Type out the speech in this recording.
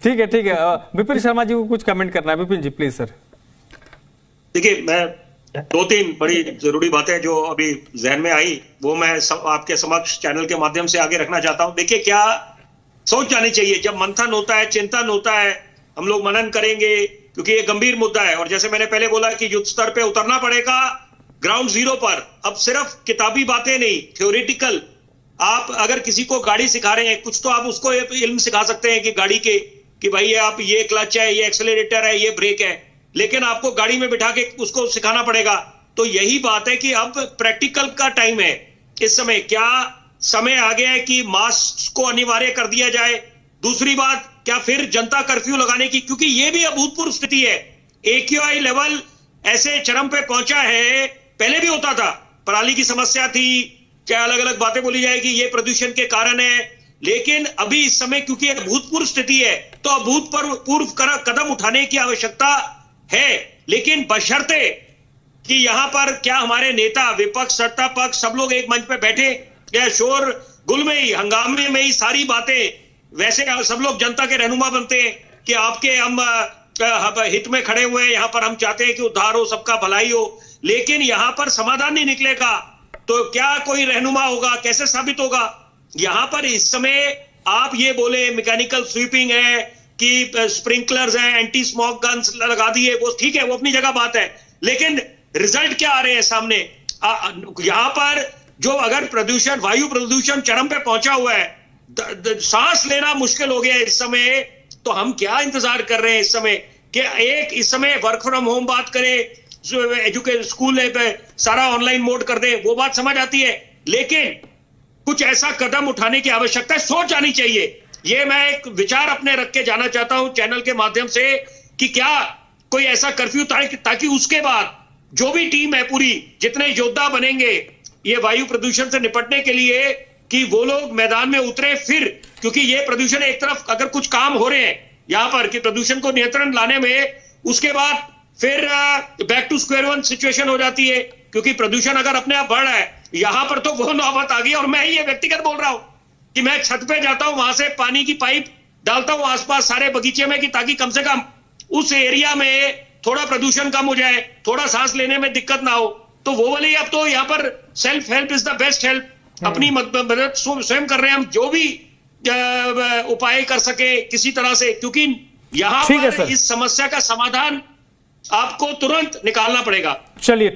ठीक है ठीक है। विपिन शर्मा जी को कुछ कमेंट करना है। विपिन जी प्लीज सर। देखिए, मैं दो तीन बड़ी जरूरी बातें जो अभी जहन में आई वो मैं आपके समक्ष चैनल के माध्यम से आगे रखना चाहता हूं। देखिए, क्या सोच जानी चाहिए जब मंथन होता है, चिंतन होता है, हम लोग मनन करेंगे क्योंकि ये गंभीर मुद्दा है। और जैसे मैंने पहले बोला कि युद्ध स्तर पे उतरना पड़ेगा, ग्राउंड जीरो पर। अब सिर्फ किताबी बातें नहीं, थ्योरेटिकल। आप अगर किसी को गाड़ी सिखा रहे हैं, कुछ तो आप उसको इल्म सिखा सकते हैं कि गाड़ी के, कि भाई आप ये क्लच है, ये एक्सेलरेटर है, ये ब्रेक है, लेकिन आपको गाड़ी में बिठा के उसको सिखाना पड़ेगा। तो यही बात है कि अब प्रैक्टिकल का टाइम है इस समय। क्या समय आ गया है कि मास्क को अनिवार्य कर दिया जाए? दूसरी बात, क्या फिर जनता कर्फ्यू लगाने की, क्योंकि ये भी अभूतपूर्व स्थिति है। AQI लेवल ऐसे चरम पे पहुंचा है, पहले भी होता था, पराली की समस्या थी, क्या अलग अलग बातें बोली जाएगी, ये प्रदूषण के कारण है, लेकिन अभी इस समय क्योंकि अभूतपूर्व स्थिति है तो अभूतपूर्व कदम उठाने की आवश्यकता है। लेकिन बशर्ते कि यहां पर क्या हमारे नेता, विपक्ष, सत्ता पक्ष सब लोग एक मंच पे बैठे, या शोर गुल में ही, हंगामे में ही सारी बातें, वैसे सब लोग जनता के रहनुमा बनते हैं कि आपके हम हित में खड़े हुए हैं, यहां पर हम चाहते हैं कि उद्धार हो, सबका भलाई हो, लेकिन यहां पर समाधान नहीं निकलेगा तो क्या कोई रहनुमा होगा? कैसे साबित होगा? यहां पर इस समय आप ये बोले मैकेनिकल स्वीपिंग है कि स्प्रिंकलर्स हैं, एंटी स्मोक गन्स लगा दिए, वो ठीक है, वो अपनी जगह बात है, लेकिन रिजल्ट क्या आ रहे हैं सामने? यहां पर जो अगर प्रदूषण, वायु प्रदूषण चरम पे पहुंचा हुआ है, सांस लेना मुश्किल हो गया इस समय, तो हम क्या इंतजार कर रहे हैं इस समय? कि एक इस समय वर्क फ्रॉम होम बात करें, एजुकेशन स्कूल सारा ऑनलाइन मोड कर दे, वो बात समझ आती है, लेकिन कुछ ऐसा कदम उठाने की आवश्यकता है, सोच आनी चाहिए। ये मैं एक विचार अपने रख के जाना चाहता हूं चैनल के माध्यम से कि क्या कोई ऐसा कर्फ्यू ताकि उसके बाद जो भी टीम है पूरी, जितने योद्धा बनेंगे ये वायु प्रदूषण से निपटने के लिए, कि वो लोग मैदान में उतरे फिर, क्योंकि ये प्रदूषण एक तरफ अगर कुछ काम हो रहे हैं यहां पर कि प्रदूषण को नियंत्रण लाने में, उसके बाद फिर back to square one situation हो जाती है, क्योंकि प्रदूषण अगर अपने आप बढ़ रहा है, यहां पर तो वो नौबत आ गई। और मैं ये व्यक्तिगत बोल रहा हूं कि मैं छत पे जाता हूं, वहां से पानी की पाइप डालता हूं आसपास सारे बगीचे में, कि ताकि कम से कम उस एरिया में थोड़ा प्रदूषण कम हो जाए, थोड़ा सांस लेने में दिक्कत ना हो। तो वो वाली, अब तो यहाँ पर self help is the best help. अपनी मदद स्वयं कर रहे हैं हम, जो भी उपाय कर सके किसी तरह से, क्योंकि यहाँ पर इस समस्या का समाधान आपको तुरंत निकालना पड़ेगा। चलिए।